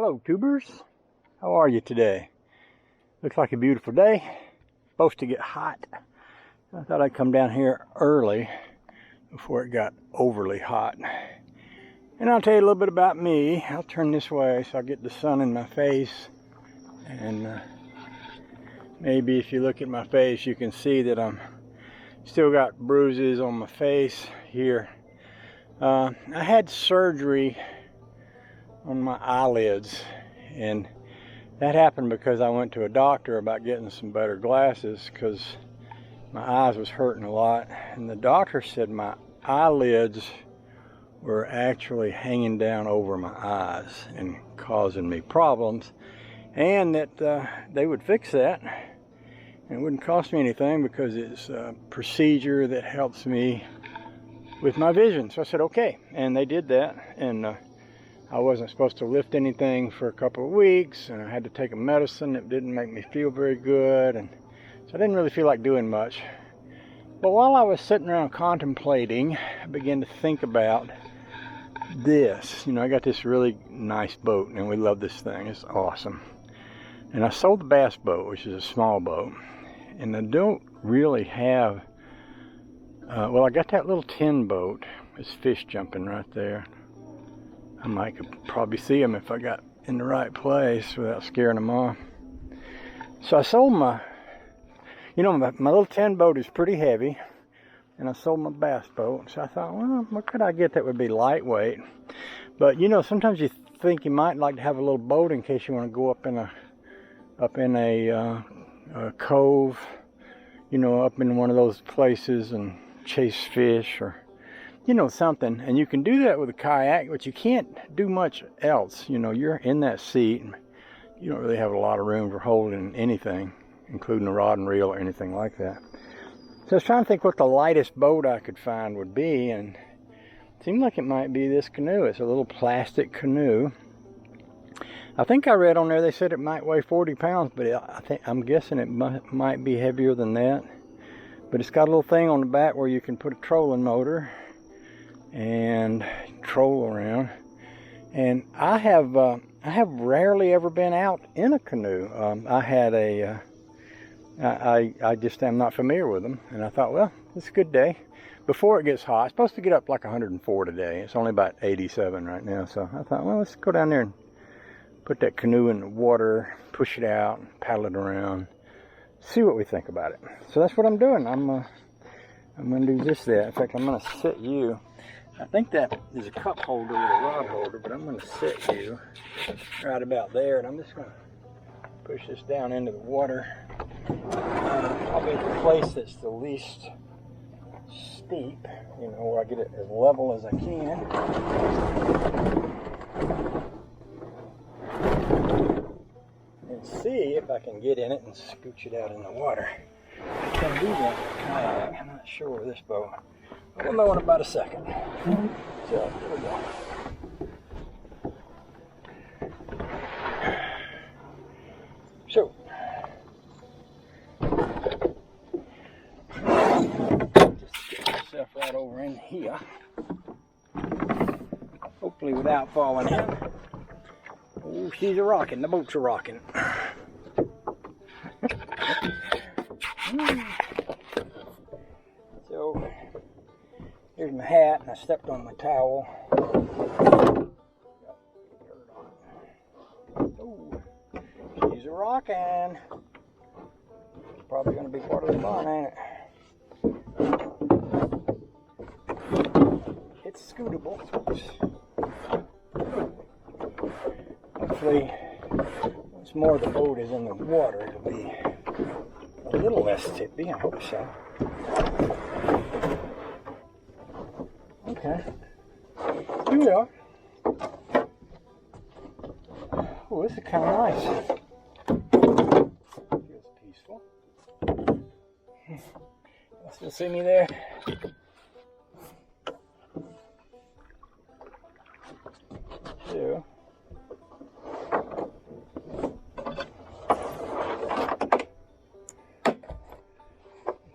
Hello tubers, how are you today? Looks like a beautiful day, supposed to get hot. I thought I'd come down here early before it got overly hot. And I'll tell you a little bit about me. I'll turn this way so I get the sun in my face. And maybe if you look at my face you can see that I'm still got bruises on my face here. I had surgery on my eyelids, and that happened because I went to a doctor about getting some better glasses because my eyes was hurting a lot, and the doctor said my eyelids were actually hanging down over my eyes and causing me problems, and that they would fix that and it wouldn't cost me anything because it's a procedure that helps me with my vision. So I said okay, and they did that, and I wasn't supposed to lift anything for a couple of weeks, and I had to take a medicine that didn't make me feel very good, and so I didn't really feel like doing much. But while I was sitting around contemplating, I began to think about this. You know, I got this really nice boat, and we love this thing. It's awesome. And I sold the bass boat, which is a small boat, and I don't really have, well, I got that little tin boat. There's fish jumping right there. I might could probably see them if I got in the right place without scaring them off. So I sold my, you know, my little tin boat is pretty heavy, and I sold my bass boat. So I thought, well, what could I get that would be lightweight? But you know, sometimes you think you might like to have a little boat in case you want to go up in a cove, you know, up in one of those places and chase fish, or you know, something. And you can do that with a kayak, but you can't do much else. You know, you're in that seat, you don't really have a lot of room for holding anything, including a rod and reel or anything like that. So I was trying to think what the lightest boat I could find would be, and it seemed like it might be this Canoe. It's a little plastic canoe. I think I read on there they said it might weigh 40 pounds, but I'm guessing it might be heavier than that. But it's got a little thing on the back where you can put a trolling motor and troll around. And I have rarely ever been out in a canoe. I had I just am not familiar with them, and I thought, well, it's a good day before it gets hot. It's supposed to get up like 104 today. It's only about 87 right now, so I thought, well, let's go down there and put that canoe in the water, push it out, and paddle it around, see what we think about it. So that's what I'm doing. I'm gonna do just that. In fact, I'm gonna set you. I think that is a cup holder with a rod holder, but I'm going to set you right about there, and I'm just going to push this down into the water. Probably the place that's the least steep, you know, where I get it as level as I can. And see if I can get in it and scooch it out in the water. I can do that with a kayak. I'm not sure with this boat. We'll know in about a second. So, here we go. So, just get myself right over in here. Hopefully without falling in. Oh, she's a rocking. The boat's a rocking. So, here's my hat, and I stepped on my towel. Oh, she's a rockin'. It's probably going to be part of the fun, ain't it? It's scootable. Hopefully, once more the boat is in the water, it'll be a little less tippy. I hope so. Okay, here we are. Oh, this is kind of nice. Feels peaceful. You still see me there? So,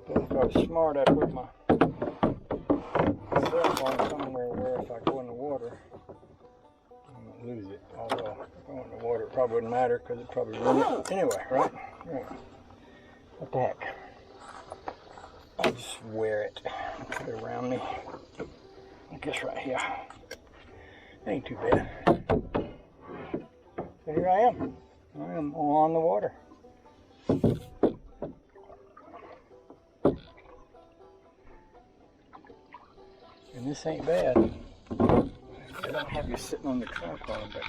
if I was smart, I'd put my cell phone somewhere where if I go in the water, I'm going to lose it. Although, if I go in the probably wouldn't matter because it probably wouldn't. Anyway, right? Anyway. What the heck? I'll just wear it. Put it around me. I guess right here. Ain't too bad. So here I am. I am on the water. And this ain't bad. I don't have you sitting on the tripod, but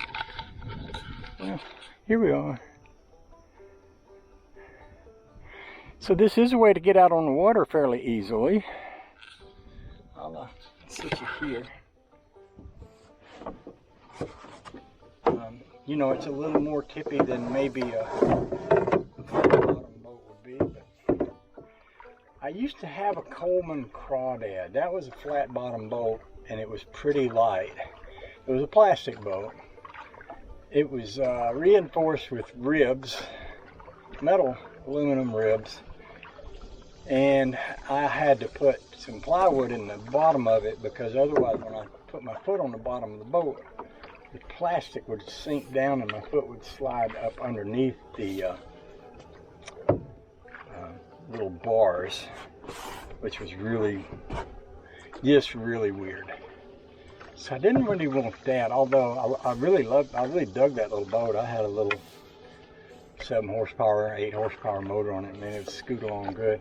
well, here we are. So this is a way to get out on the water fairly easily. I'll sit you here. You know, it's a little more tippy than maybe a bottom boat would be, but I used to have a Coleman crawdad. That was a flat bottom boat, and it was pretty light. It was a plastic boat. It was reinforced with ribs, metal aluminum ribs, and I had to put some plywood in the bottom of it because otherwise when I put my foot on the bottom of the boat, the plastic would sink down and my foot would slide up underneath the little bars, which was just really weird. So I didn't really want that, although I really dug that little boat. I had a little 7 horsepower, 8 horsepower motor on it, and it would scoot along good.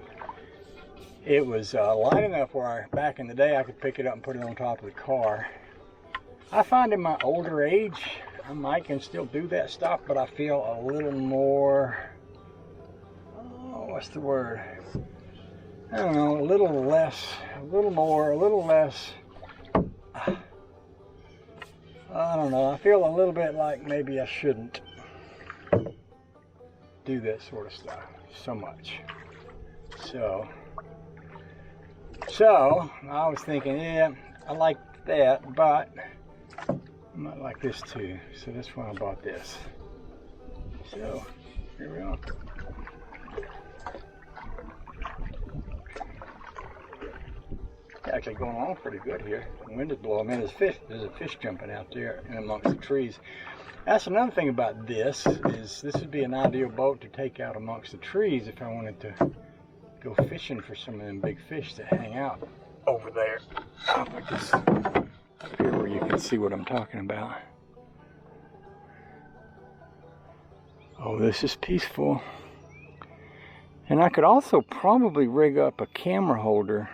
It was light enough where back in the day I could pick it up and put it on top of the car. I find in my older age, I might can still do that stuff, but I feel a little more, what's the word? I don't know, a little less. I don't know, I feel a little bit like maybe I shouldn't do that sort of stuff so much. So I was thinking, yeah, I like that, but I might like this too. So that's why I bought this. So here we are. Actually going on pretty good here. The wind is blowing. Man, there's a fish jumping out there in amongst the trees. That's another thing about this, is this would be an ideal boat to take out amongst the trees if I wanted to go fishing for some of them big fish that hang out over there. I'll put this up here where you can see what I'm talking about. Oh, this is peaceful. And I could also probably rig up a camera holder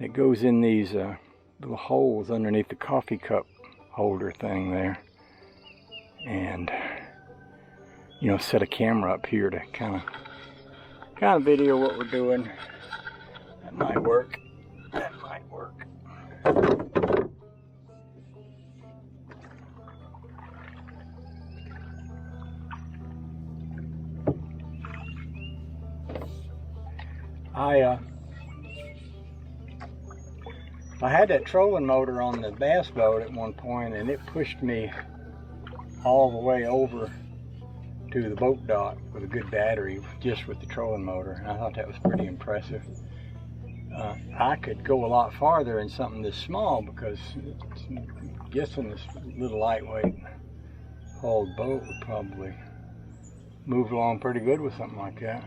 that goes in these little holes underneath the coffee cup holder thing there. And, you know, set a camera up here to kind of video what we're doing. That might work. That might work. I had that trolling motor on the bass boat at one point, and it pushed me all the way over to the boat dock with a good battery, just with the trolling motor, and I thought that was pretty impressive. I could go a lot farther in something this small because I'm guessing this little lightweight hauled boat would probably move along pretty good with something like that.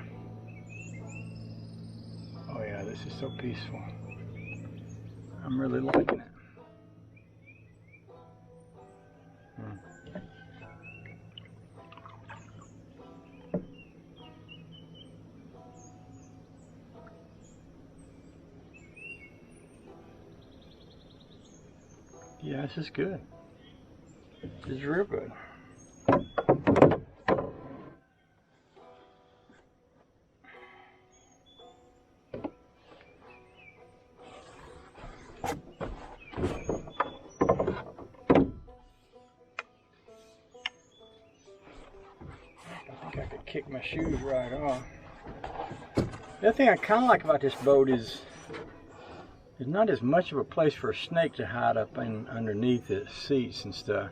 Oh yeah, this is so peaceful. I'm really liking it. Yeah, this is good. This is real good. I could kick my shoes right off. The other thing I kind of like about this boat is there's not as much of a place for a snake to hide up in underneath the seats and stuff,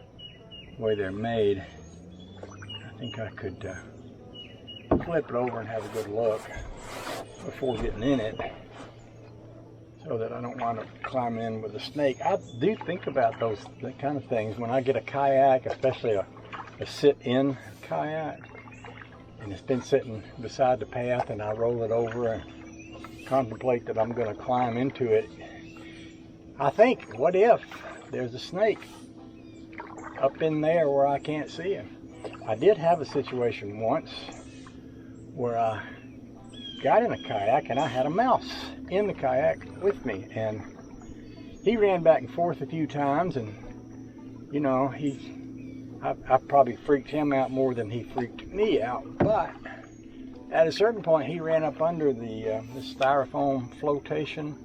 the way they're made. I think I could flip it over and have a good look before getting in it, so that I don't wind up climbing in with a snake. I do think about that kind of things when I get a kayak, especially a a sit-in kayak, and it's been sitting beside the path, and I roll it over and contemplate that I'm going to climb into it. I think, what if there's a snake up in there where I can't see him? I did have a situation once where I got in a kayak and I had a mouse in the kayak with me, and he ran back and forth a few times, and you know, I probably freaked him out more than he freaked me out. But at a certain point, he ran up under the styrofoam flotation.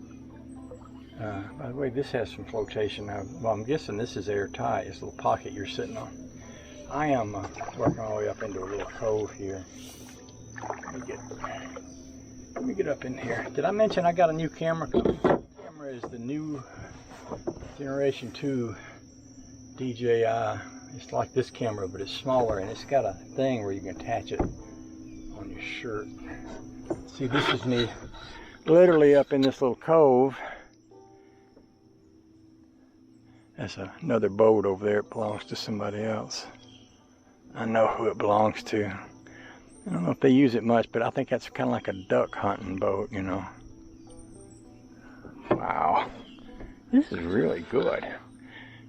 By the way, this has some flotation now. Well, I'm guessing this is airtight. This little pocket you're sitting on. I am working all the way up into a little cove here. Let me get up in here. Did I mention I got a new camera? The camera is the new Generation 2 DJI. It's like this camera, but it's smaller, and it's got a thing where you can attach it on your shirt. See, this is me literally up in this little cove. That's another boat over there. It belongs to somebody else. I know who it belongs to. I don't know if they use it much, but I think that's kind of like a duck hunting boat, you know. Wow. This is really good.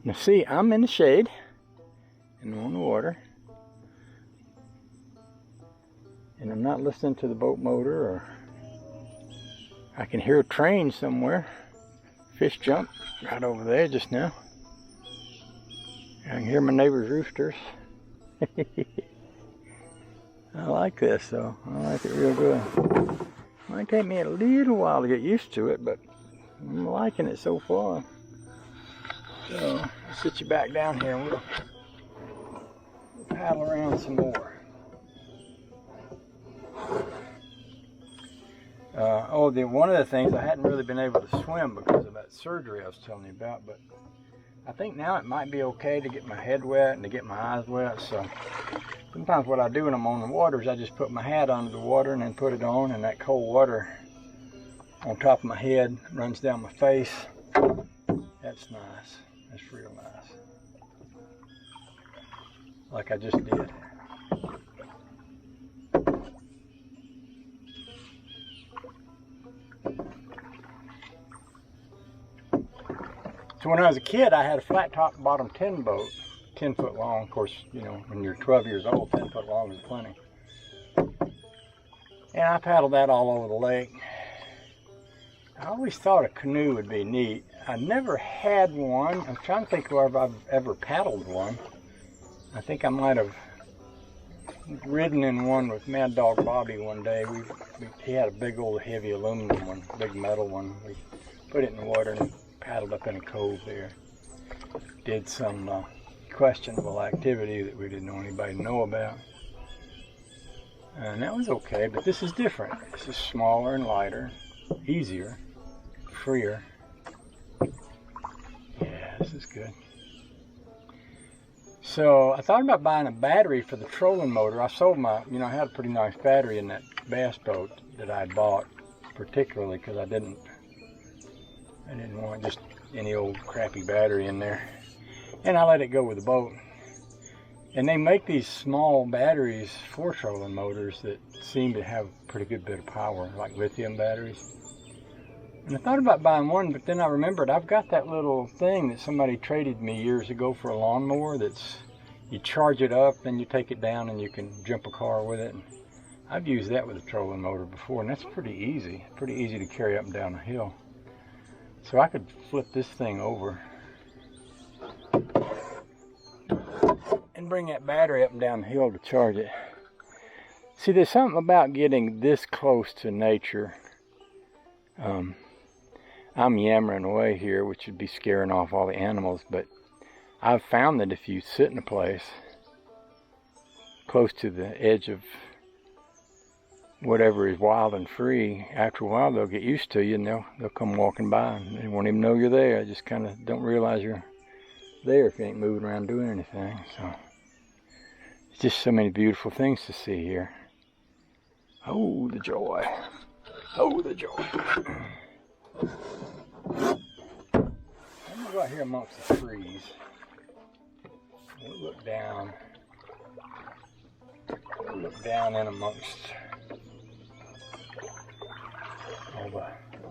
Now see, I'm in the shade and on the water. And I'm not listening to the boat motor, or I can hear a train somewhere. Fish jumped right over there just now. I can hear my neighbor's roosters. I like this though. I like it real good. Might take me a little while to get used to it, but I'm liking it so far. So I'll sit you back down here and we'll paddle around some more. One of the things, I hadn't really been able to swim because of that surgery I was telling you about, but I think now it might be okay to get my head wet and to get my eyes wet. So sometimes what I do when I'm on the water is I just put my hat under the water and then put it on, and that cold water on top of my head runs down my face. That's nice. That's real nice. Like I just did. So when I was a kid, I had a flat top bottom tin boat, 10 foot long. Of course, you know, when you're 12 years old, 10 foot long is plenty. And I paddled that all over the lake. I always thought a canoe would be neat. I never had one. I'm trying to think where I've ever paddled one. I think I might have ridden in one with Mad Dog Bobby one day. He had a big old heavy aluminum one, big metal one. We put it in the water and paddled up in a cove there. Did some questionable activity that we didn't want anybody to know about. And that was okay, but this is different. This is smaller and lighter, easier, freer. Yeah, this is good. So I thought about buying a battery for the trolling motor. I sold my, I had a pretty nice battery in that bass boat that I bought, particularly because I didn't want just any old crappy battery in there. And I let it go with the boat. And they make these small batteries for trolling motors that seem to have a pretty good bit of power, like lithium batteries. And I thought about buying one, but then I remembered I've got that little thing that somebody traded me years ago for a lawnmower that's, you charge it up, then you take it down and you can jump a car with it. And I've used that with a trolling motor before, and that's pretty easy to carry up and down a hill. So I could flip this thing over and bring that battery up and down the hill to charge it. See, there's something about getting this close to nature. I'm yammering away here, which would be scaring off all the animals, but I've found that if you sit in a place close to the edge of whatever is wild and free, after a while they'll get used to you and they'll come walking by and they won't even know you're there. Just kind of don't realize you're there if you ain't moving around doing anything. So it's just so many beautiful things to see here. Oh, the joy. Oh, the joy. I'm gonna go out here amongst the trees. We'll look down look down in amongst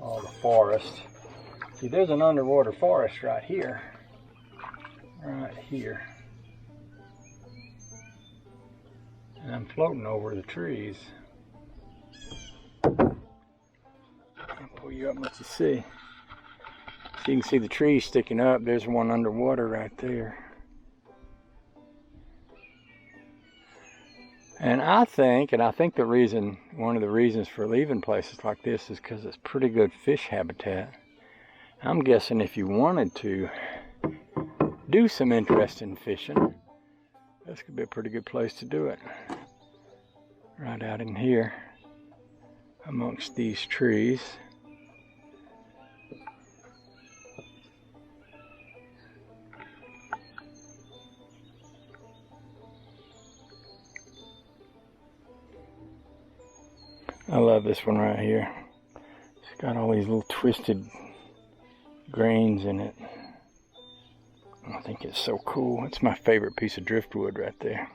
all the forest. See, there's an underwater forest right here. Right here. And I'm floating over the trees. I'll pull you up and let you see. So you can see the trees sticking up. There's one underwater right there. And I think the reason, one of the reasons for leaving places like this is because it's pretty good fish habitat. I'm guessing if you wanted to do some interesting fishing, this could be a pretty good place to do it. Right out in here, amongst these trees. I love this one right here. It's got all these little twisted grains in it. I think it's so cool. It's my favorite piece of driftwood right there.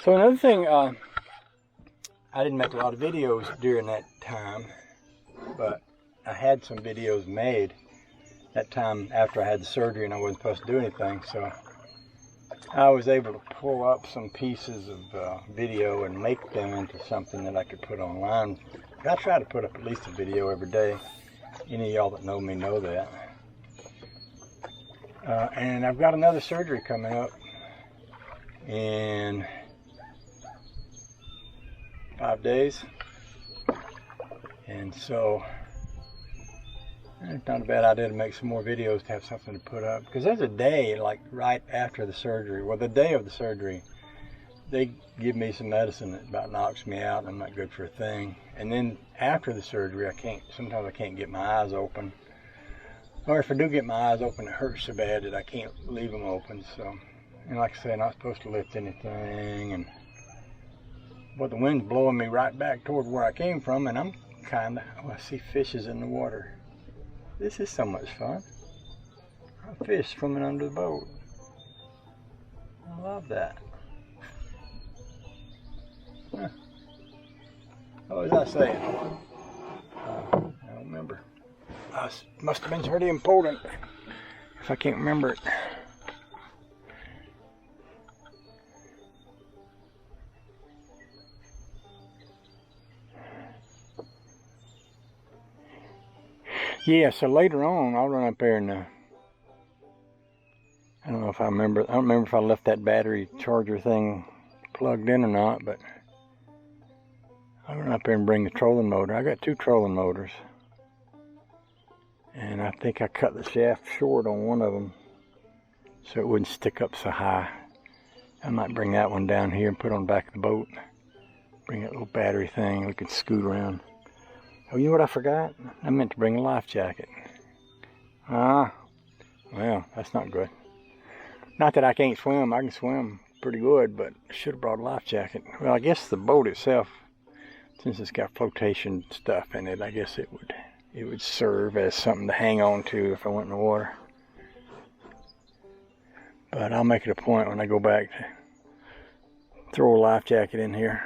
So another thing, I didn't make a lot of videos during that time, but I had some videos made that time after I had the surgery and I wasn't supposed to do anything, so I was able to pull up some pieces of video and make them into something that I could put online. I try to put up at least a video every day. Any of y'all that know me know that. And I've got another surgery coming up in 5 days. And so it's not a bad idea to make some more videos to have something to put up. Because there's a day, like right after the surgery, well, the day of the surgery, they give me some medicine that about knocks me out and I'm not good for a thing. And then after the surgery, sometimes I can't get my eyes open. Or if I do get my eyes open, it hurts so bad that I can't leave them open. So, and like I say, I'm not supposed to lift anything. But the wind's blowing me right back toward where I came from, and I'm I see fishes in the water. This is so much fun. A fish swimming under the boat. I love that. Huh. What was I saying? I don't remember. Must have been pretty important if I can't remember it. Yeah, so later on, I'll run up there and I don't know if I remember. I don't remember if I left that battery charger thing plugged in or not, but I'll run up there and bring the trolling motor. I got 2 trolling motors, and I think I cut the shaft short on one of them so it wouldn't stick up so high. I might bring that one down here and put it on the back of the boat. Bring that little battery thing. We could scoot around. Oh, you know what I forgot? I meant to bring a life jacket. Well, that's not good. Not that I can't swim. I can swim pretty good, but I should have brought a life jacket. Well, I guess the boat itself, since it's got flotation stuff in it, I guess it would serve as something to hang on to if I went in the water. But I'll make it a point when I go back to throw a life jacket in here.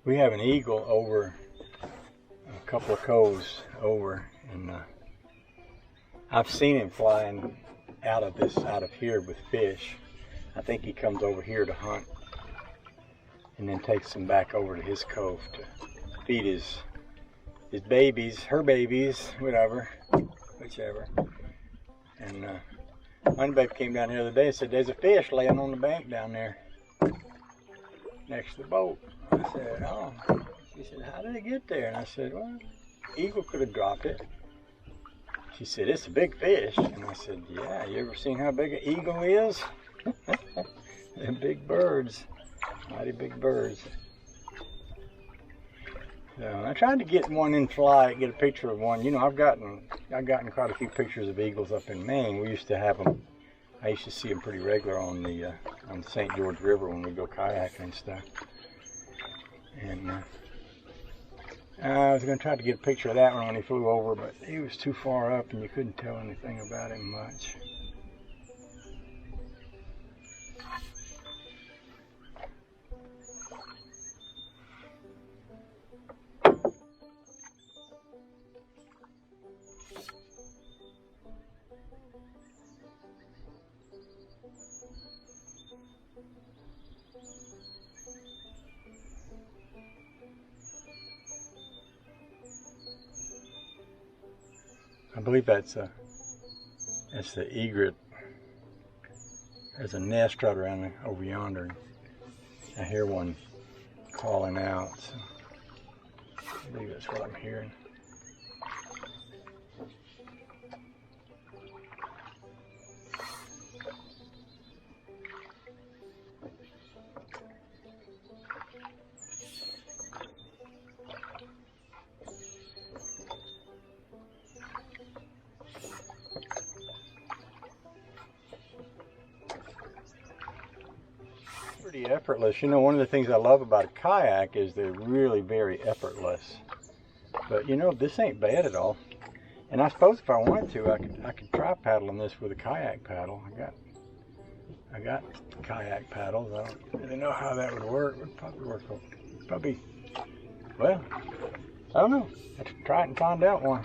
We have an eagle over a couple of coves over, and I've seen him flying out of here with fish. I think he comes over here to hunt and then takes them back over to his cove to feed his babies, her babies, whichever. And Honey Babe came down here the other day and said, there's a fish laying on the bank down there next to the boat. I said, oh. She said, how did it get there? And I said, well, eagle could have dropped it. She said, it's a big fish. And I said, yeah, you ever seen how big an eagle is? They're big birds, mighty big birds. So I tried to get one in flight, get a picture of one. You know, I've gotten quite a few pictures of eagles up in Maine. We used to have them. I used to see them pretty regular on the St. George River when we go kayaking and stuff. And I was going to try to get a picture of that one when he flew over, but he was too far up and you couldn't tell anything about him much. I believe that's the egret. There's a nest right around over yonder. I hear one calling out. So I believe that's what I'm hearing. Pretty effortless. You know, one of the things I love about a kayak is they're really very effortless. But you know, this ain't bad at all. And I suppose if I wanted to, I could try paddling this with a kayak paddle. I got kayak paddles. I don't really know how that would work. It would probably work. Well, I don't know. I have to try it and find out one.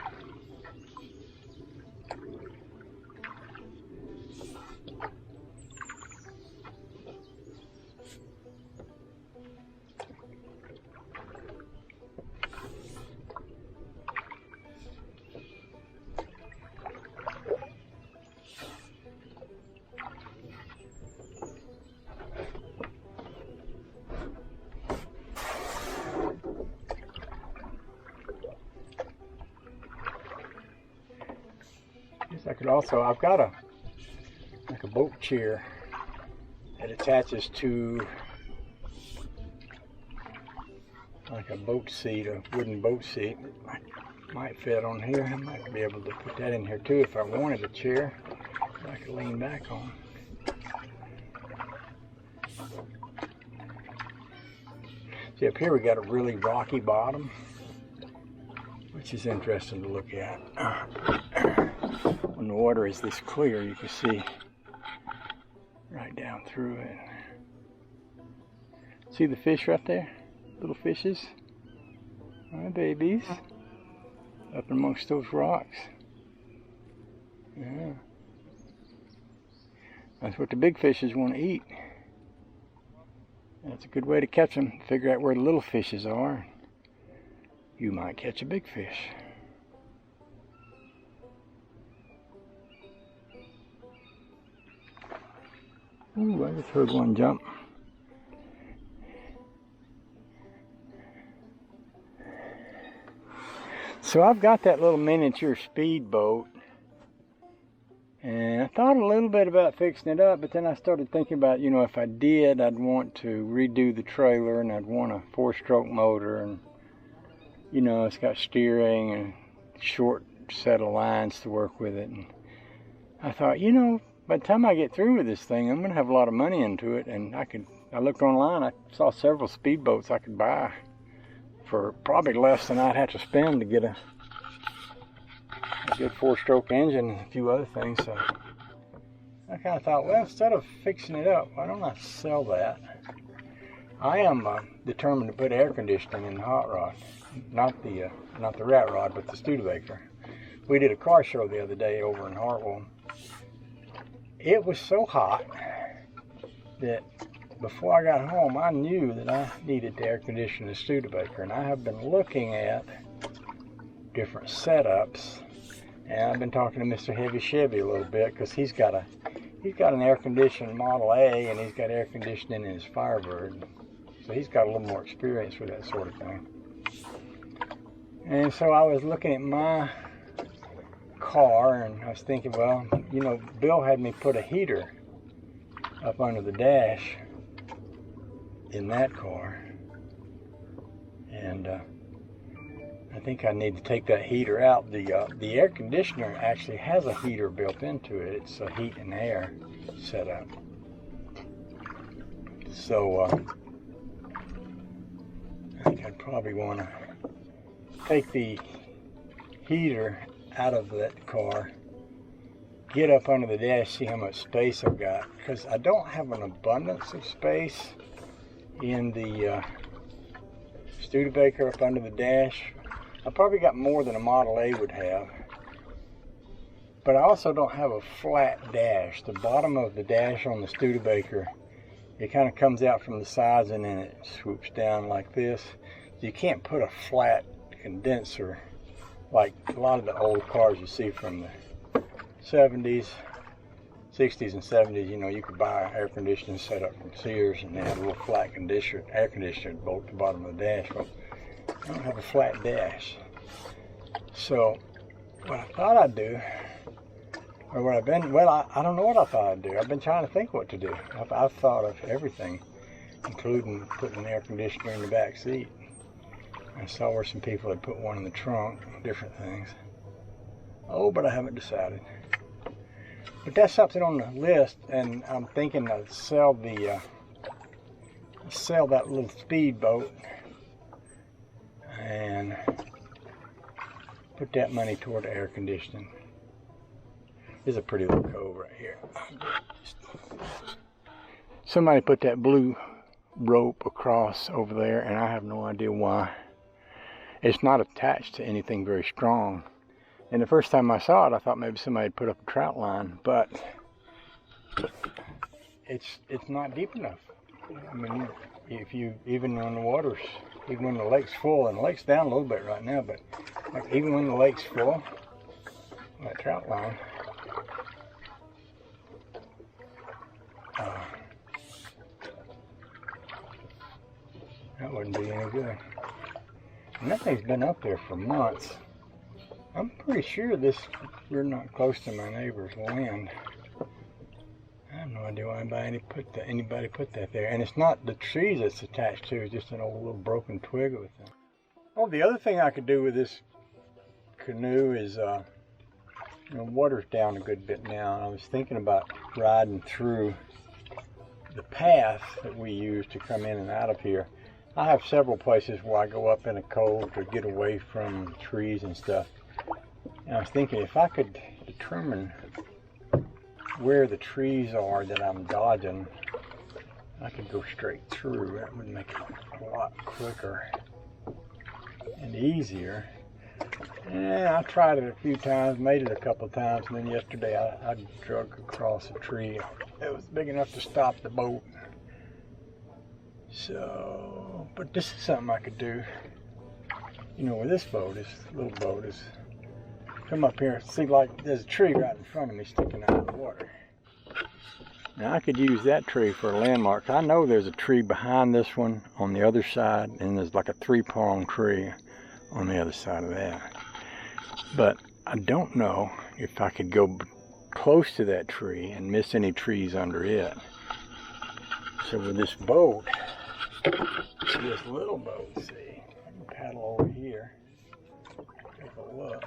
I could also, I've got like a boat chair that attaches to like a boat seat, a wooden boat seat. It might fit on here. I might be able to put that in here too if I wanted a chair that I could lean back on. See, up here we got a really rocky bottom, which is interesting to look at. When the water is this clear, you can see right down through it. See the fish right there? Little fishes? My babies. Up amongst those rocks. Yeah. That's what the big fishes want to eat. That's a good way to catch them. Figure out where the little fishes are. You might catch a big fish. Ooh, I just heard one jump. So I've got that little miniature speedboat, and I thought a little bit about fixing it up, but then I started thinking about, you know, if I did, I'd want to redo the trailer, and I'd want a 4-stroke motor, and you know, it's got steering and a short set of lines to work with it. And I thought, you know, by the time I get through with this thing, I'm going to have a lot of money into it, and I looked online, I saw several speedboats I could buy for probably less than I'd have to spend to get a good 4-stroke engine and a few other things. So I kind of thought, well, instead of fixing it up, why don't I sell that? I am determined to put air conditioning in the hot rod, not the rat rod, but the Studebaker. We did a car show the other day over in Hartwell. It was so hot that before I got home, I knew that I needed to air condition the Studebaker, and I have been looking at different setups And I've been talking to Mr. Heavy Chevy a little bit because he's got an air-conditioned Model A, and he's got air conditioning in his Firebird. So he's got a little more experience with that sort of thing. And so I was looking at my car, and I was thinking, well, you know, Bill had me put a heater up under the dash in that car. And I think I need to take that heater out. The air conditioner actually has a heater built into it. It's a heat and air setup. So I think I'd probably want to take the heater out of that car, get up under the dash, see how much space I've got, because I don't have an abundance of space in the Studebaker up under the dash. I probably got more than a Model A would have, but I also don't have a flat dash. The bottom of the dash on the Studebaker, it kind of comes out from the sides and then it swoops down like this. You can't put a flat condenser like a lot of the old cars you see from the 70s, 60s and 70s. You know, you could buy an air conditioning setup from Sears and they had a little flat air conditioner bolt at the bottom of the dash. Well, I don't have a flat dash. So what I thought I'd do, or what I've been, well, I don't know what I thought I'd do. I've been trying to think what to do. I've thought of everything, including putting an air conditioner in the back seat. I saw where some people had put one in the trunk, different things. Oh, but I haven't decided. But that's something on the list, and I'm thinking I'd sell that little speedboat and put that money toward the air conditioning. There's a pretty little cove right here. Somebody put that blue rope across over there, and I have no idea why. It's not attached to anything very strong. And the first time I saw it, I thought maybe somebody had put up a trout line, but it's not deep enough. I mean, even when the water's, even when the lake's full, and the lake's down a little bit right now, but like even when the lake's full, that trout line, that wouldn't be any good. And that thing's been up there for months. I'm pretty sure we're not close to my neighbor's land. I have no idea why anybody put that there. And it's not the trees it's attached to, it's just an old little broken twig with them. Oh, the other thing I could do with this canoe is, you know, water's down a good bit now. I was thinking about riding through the path that we use to come in and out of here. I have several places where I go up in a cove to get away from trees and stuff. And I was thinking if I could determine where the trees are that I'm dodging, I could go straight through. That would make it a lot quicker and easier. And I tried it a few times, made it a couple of times, and then yesterday I drug across a tree. It was big enough to stop the boat. So, but this is something I could do. You know, with this boat, this little boat is, come up here, see, like there's a tree right in front of me sticking out of the water. Now I could use that tree for a landmark. I know there's a tree behind this one on the other side, and there's like a three-pronged tree on the other side of that. But I don't know if I could go close to that tree and miss any trees under it. So with this boat, this little boat, see, I can paddle over here, take a look.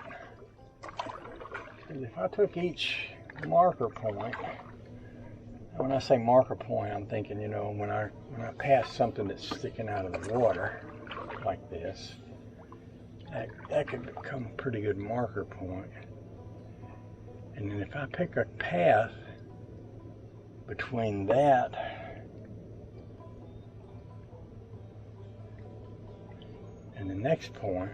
Because if I took each marker point, when I say marker point, I'm thinking, you know, when I pass something that's sticking out of the water, like this, that could become a pretty good marker point. And then if I pick a path between that and the next point,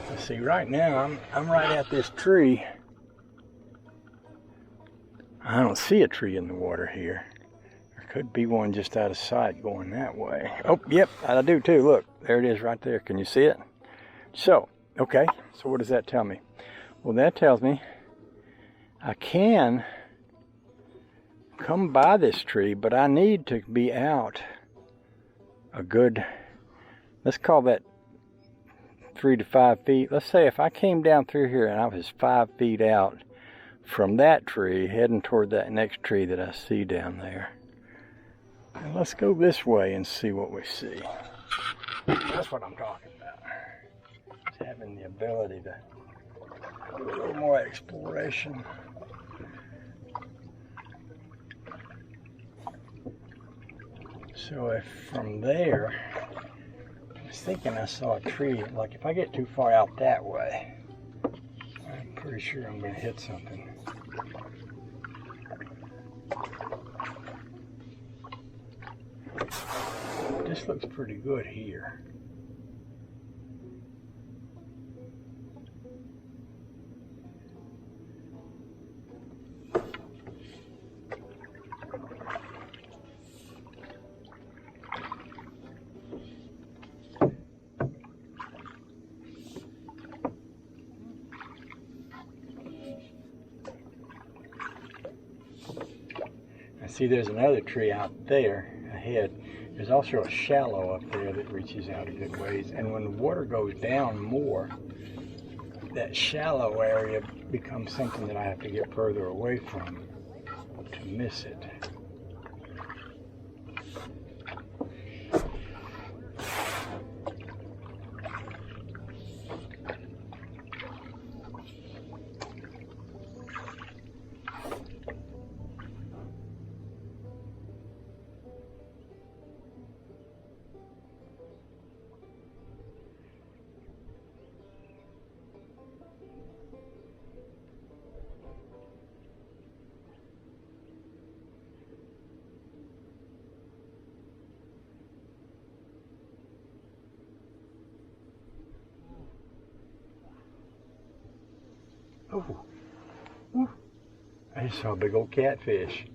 let's see, right now I'm right at this tree. I don't see a tree in the water here. There's a Could be one just out of sight going that way. Oh, yep, I do too. Look, there it is right there. Can you see it? So, okay, so what does that tell me? Well, that tells me I can come by this tree, but I need to be out a good, let's call that 3 to 5 feet. Let's say if I came down through here and I was 5 feet out from that tree, heading toward that next tree that I see down there. And let's go this way and see what we see. That's what I'm talking about. Just having the ability to do a little more exploration. So if from there, I was thinking I saw a tree, like if I get too far out that way, I'm pretty sure I'm going to hit something. This looks pretty good here. I see there's another tree out there ahead. There's also a shallow up there that reaches out a good ways. And when the water goes down more, that shallow area becomes something that I have to get further away from to miss it. Oh, I just saw a big old catfish.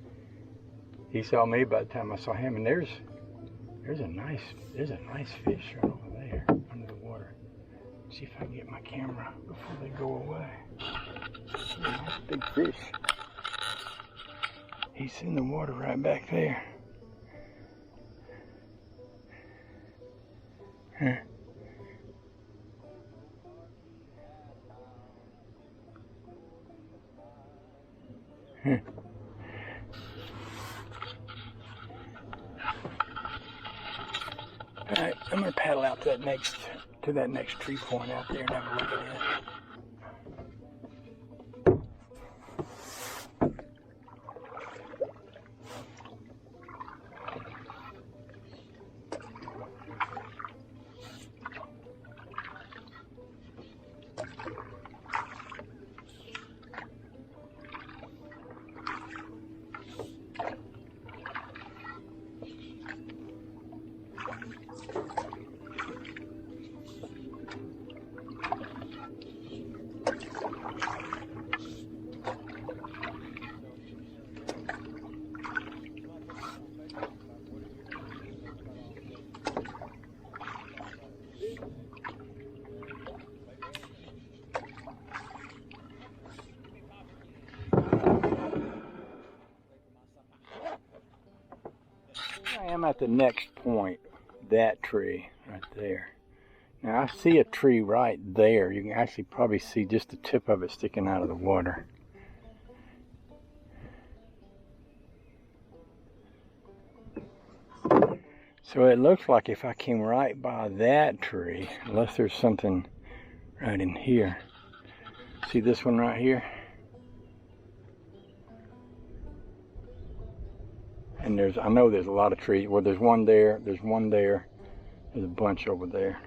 He saw me by the time I saw him, and there's a nice fish right over there under the water. See if I can get my camera before they go away. A nice big fish. He's in the water right back there. Huh. Alright, I'm gonna paddle out to that next tree point out there and have a look at it. I am at the next point, that tree right there. Now I see a tree right there. You can actually probably see just the tip of it sticking out of the water. So it looks like if I came right by that tree, unless there's something right in here. See this one right here? And I know there's a lot of trees. Well, there's one there, there's a bunch over there.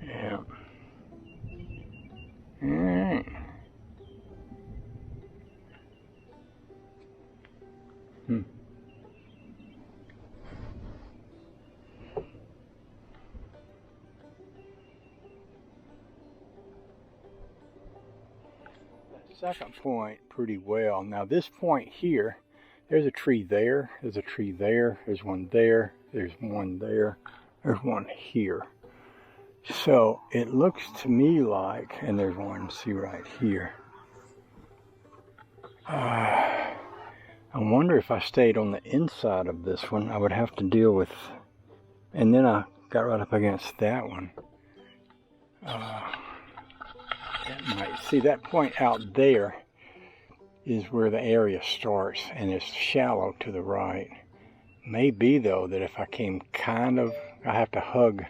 Yeah. All right. second point pretty well. Now this point here, there's a tree there, there's a tree there, there's one there, there's one there, there's one here. So it looks to me like, and there's one, see right here. I wonder if I stayed on the inside of this one, I would have to deal with, and then I got right up against that one. That might, see that point out there is where the area starts, and it's shallow to the right. Maybe though that if I came kind of, I have to hug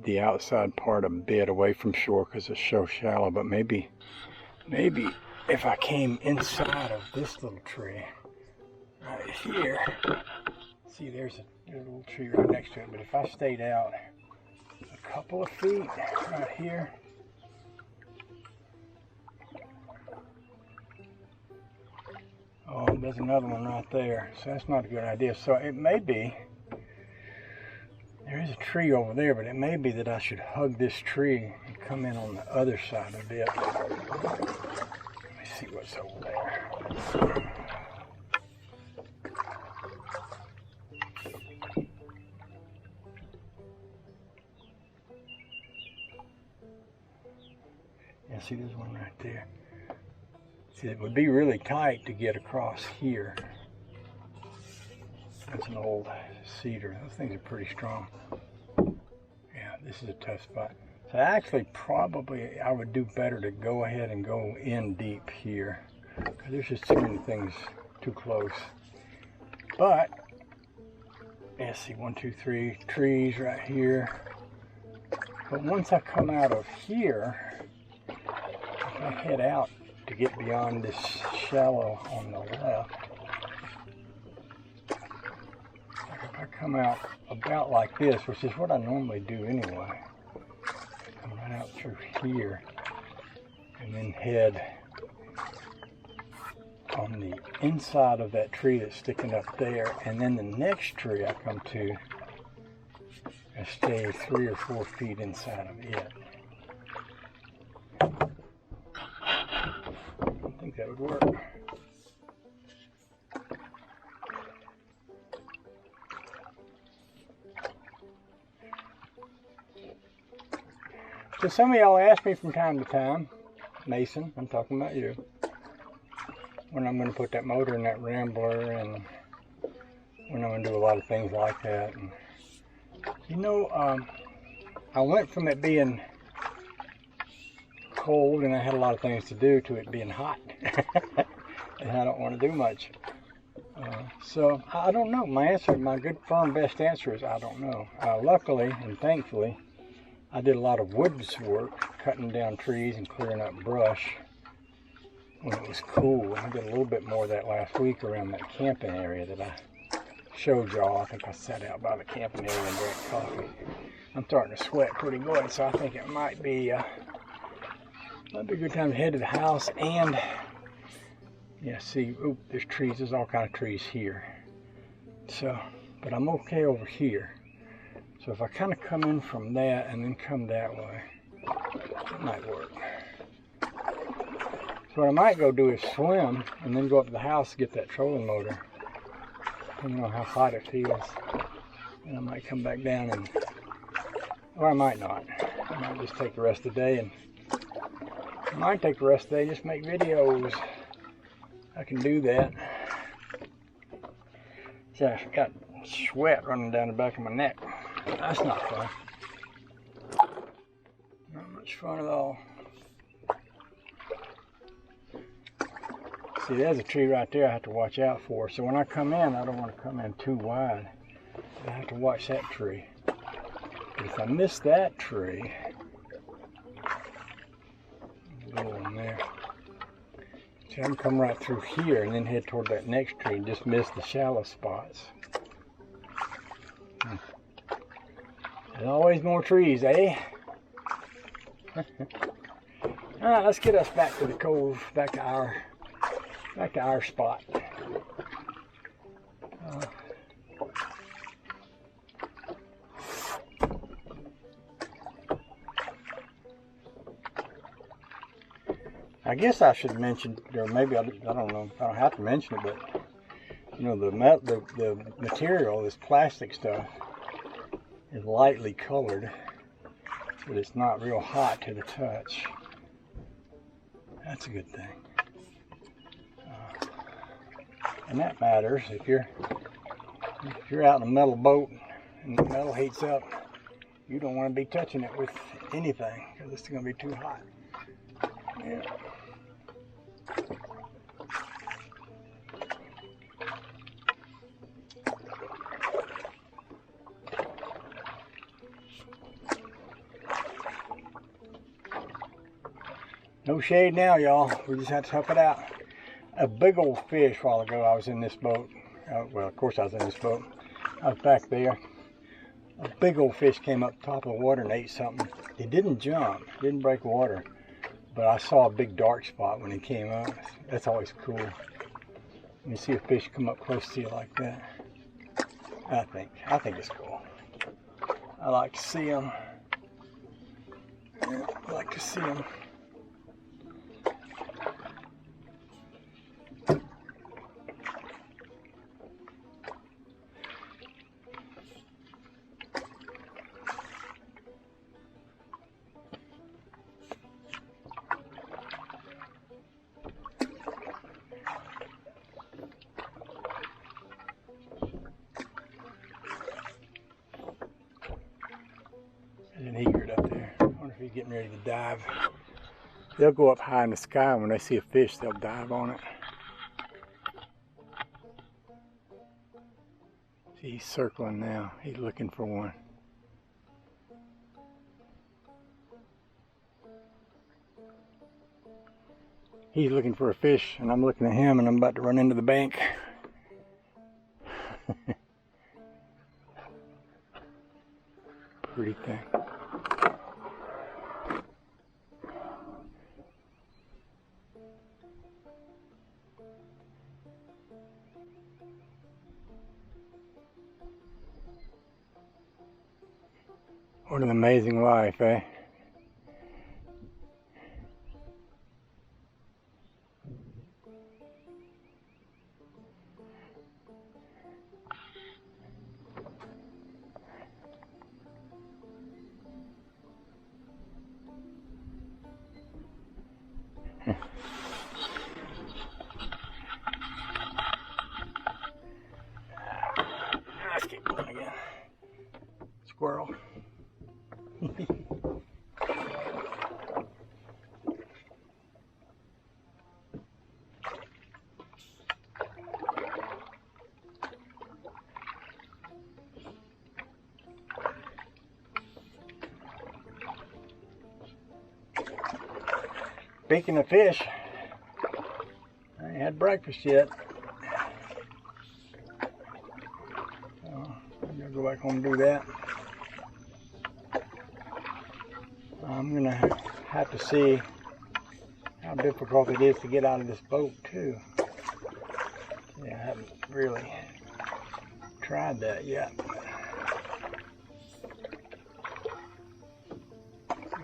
the outside part a bit away from shore because it's so shallow, but maybe if I came inside of this little tree right here, see there's a little tree right next to it, but if I stayed out a couple of feet right here, oh, there's another one right there, so that's not a good idea. So it may be, there is a tree over there, but it may be that I should hug this tree and come in on the other side a bit. Let me see what's over there. Yeah, see there's one right there. See, it would be really tight to get across here. That's an old cedar. Those things are pretty strong. Yeah, this is a tough spot. So actually, probably I would do better to go ahead and go in deep here, because there's just too many things too close. But, yeah, see, 1, 2, 3 trees right here. But once I come out of here, if I head out to get beyond this shallow on the left, if I come out about like this, which is what I normally do anyway, come right out through here and then head on the inside of that tree that's sticking up there, and then the next tree I come to and stay 3 or 4 feet inside of it. I think that would work. So some of y'all ask me from time to time, Mason, I'm talking about you, when I'm going to put that motor in that Rambler, and when I'm going to do a lot of things like that. And, you know, I went from it being cold and I had a lot of things to do to it being hot. And I don't want to do much. So I don't know. My answer, my good firm best answer is I don't know. Luckily and thankfully, I did a lot of woods work, cutting down trees and clearing up brush when it was cool. I did a little bit more of that last week around that camping area that I showed y'all. I think I sat out by the camping area and drank coffee. I'm starting to sweat pretty good, so I think it might be a good time to head to the house. And yeah, see, oop, there's trees. There's all kind of trees here. So, but I'm okay over here. So if I kind of come in from that and then come that way, it might work. So what I might go do is swim and then go up to the house to get that trolling motor, depending on how hot it feels. And I might come back down and, or I might not. I might just take the rest of the day, and I might take the rest of the day, just make videos. I can do that. See, I've got sweat running down the back of my neck. That's not fun. Not much fun at all. See, there's a tree right there I have to watch out for. So when I come in, I don't want to come in too wide. I have to watch that tree. But if I miss that tree, a little one there. See, I can come right through here and then head toward that next tree and just miss the shallow spots. There's always more trees, eh? Alright, let's get us back to the cove, back to our spot. I guess I should mention, or maybe I don't know, I don't have to mention it, but you know, the material, this plastic stuff, is lightly colored, but it's not real hot to the touch. That's a good thing. And that matters if you're out in a metal boat and the metal heats up. You don't want to be touching it with anything because it's going to be too hot. Yeah. No shade now, y'all. We just have to tough it out. A big old fish a while ago. I was in this boat. Well, of course I was in this boat. I was back there. A big old fish came up top of the water and ate something. It didn't jump, didn't break water, but I saw a big dark spot when it came up. That's always cool. When you see a fish come up close to you like that, I think it's cool. I like to see them. Yeah, I like to see them. There's an egret up there. I wonder if he's getting ready to dive. They'll go up high in the sky, and when they see a fish, they'll dive on it. See, he's circling now. He's looking for one. He's looking for a fish, and I'm looking at him, and I'm about to run into the bank. Pretty thing. What an amazing life, eh? Let's keep going again. Squirrel. Speaking of fish, I ain't had breakfast yet. So I'm gonna go back home and do that. I'm gonna have to see how difficult it is to get out of this boat too. Yeah, I haven't really tried that yet. But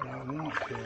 I want to.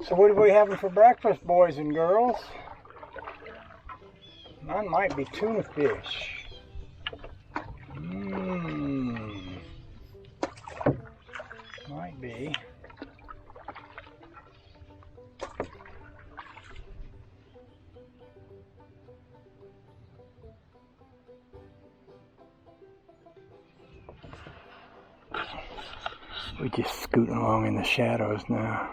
So what are we having for breakfast, boys and girls? Mine might be tuna fish. Might be. We're just scooting along in the shadows now.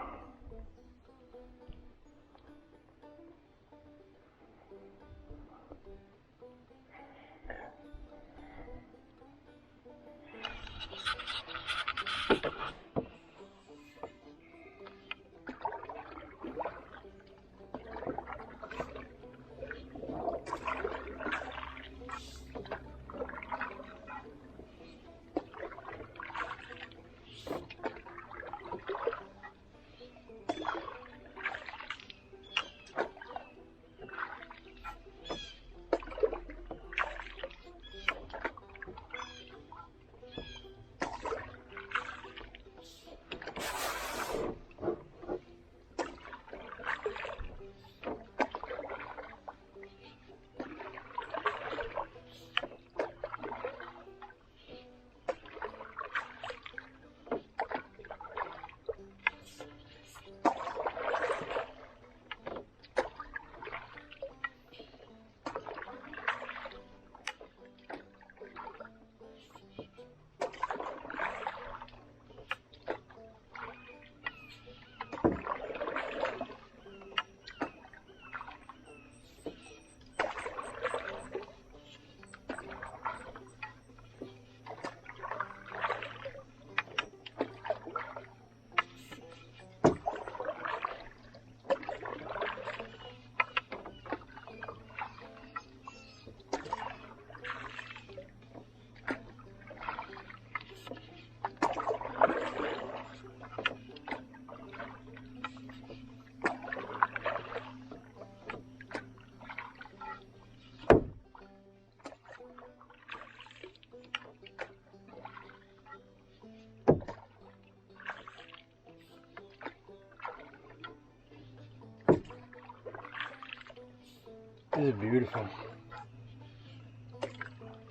This is beautiful.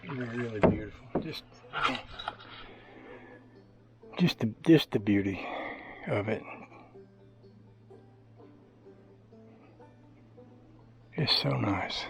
Really, really beautiful. Just the beauty of it. It's so nice.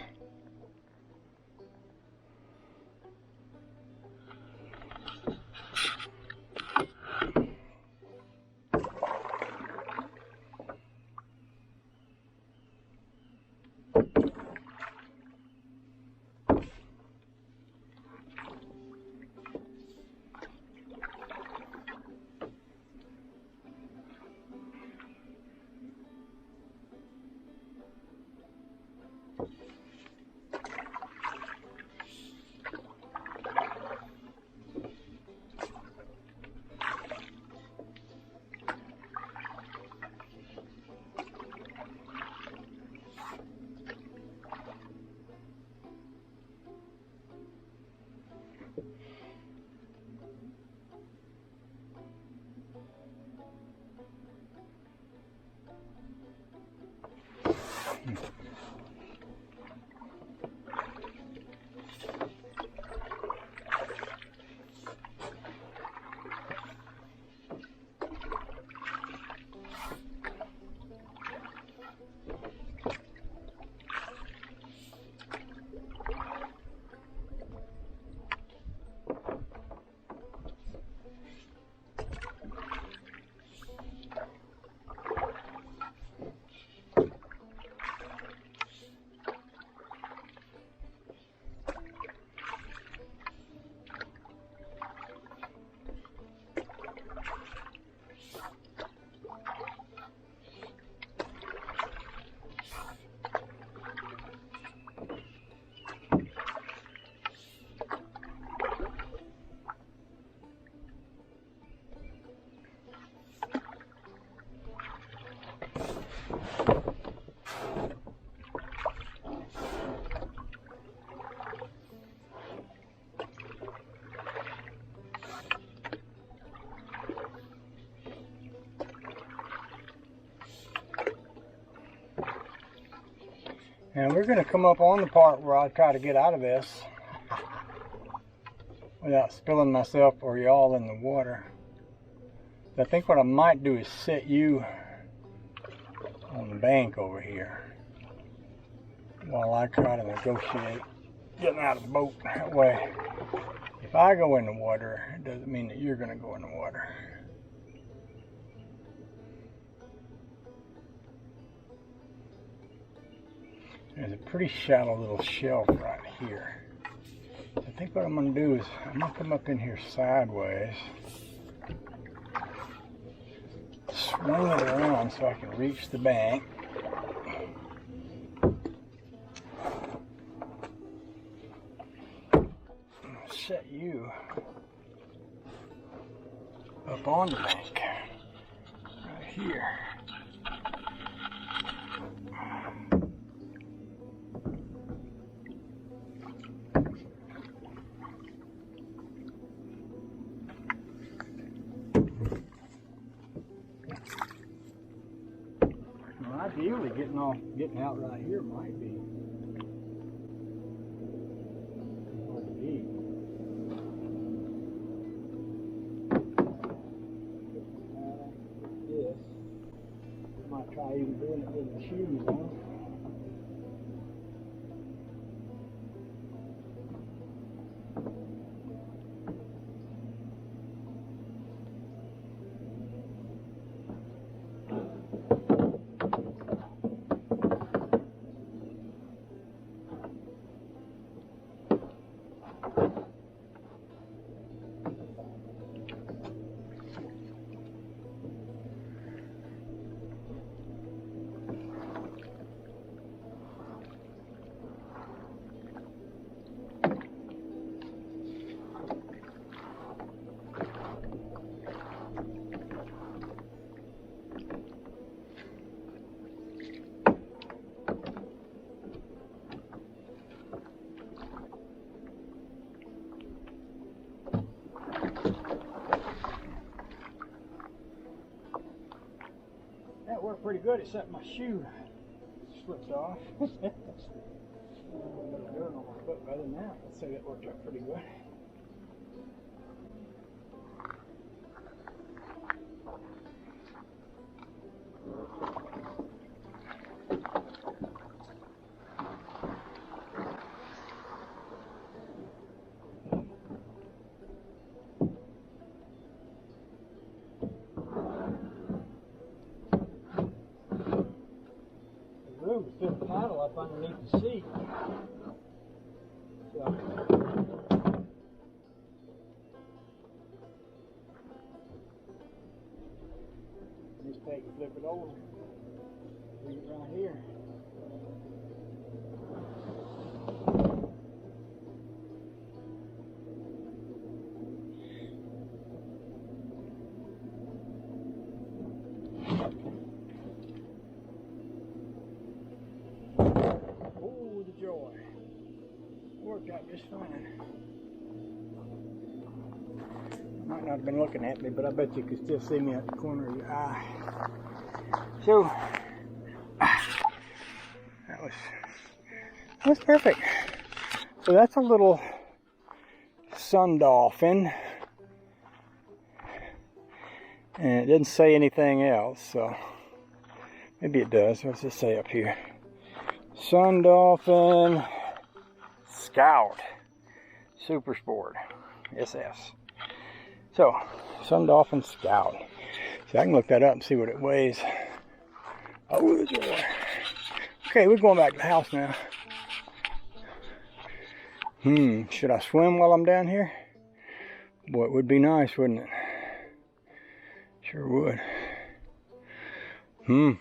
And we're going to come up on the part where I try to get out of this without spilling myself or y'all in the water. I think what I might do is set you on the bank over here while I try to negotiate getting out of the boat. That way, if I go in the water, it doesn't mean that you're going to go in the water. There's a pretty shallow little shelf right here. I think what I'm going to do is I'm going to come up in here sideways, swing it around so I can reach the bank. Set you up on the bank right here. Well, ideally getting out right here might be hard to beat. This. Might try even doing it with the shoes on. That worked pretty good, except my shoe slipped off. Dirt on my foot, but other than that, I'd say that worked out pretty good. To fit the paddle up underneath the seat. So, just take and flip it over. Bring it right here. Joy. Worked out just fine. Might not have been looking at me, but I bet you could still see me at the corner of your eye. So that was perfect. So that's a little sun dolphin, and it didn't say anything else, so maybe it does. What's it say up here? Sun Dolphin Scout Super Sport SS. So, Sun Dolphin Scout. So I can look that up and see what it weighs. Oh, the joy. Okay, we're going back to the house now. Should I swim while I'm down here? Boy, it would be nice, wouldn't it? Sure would. Hmm.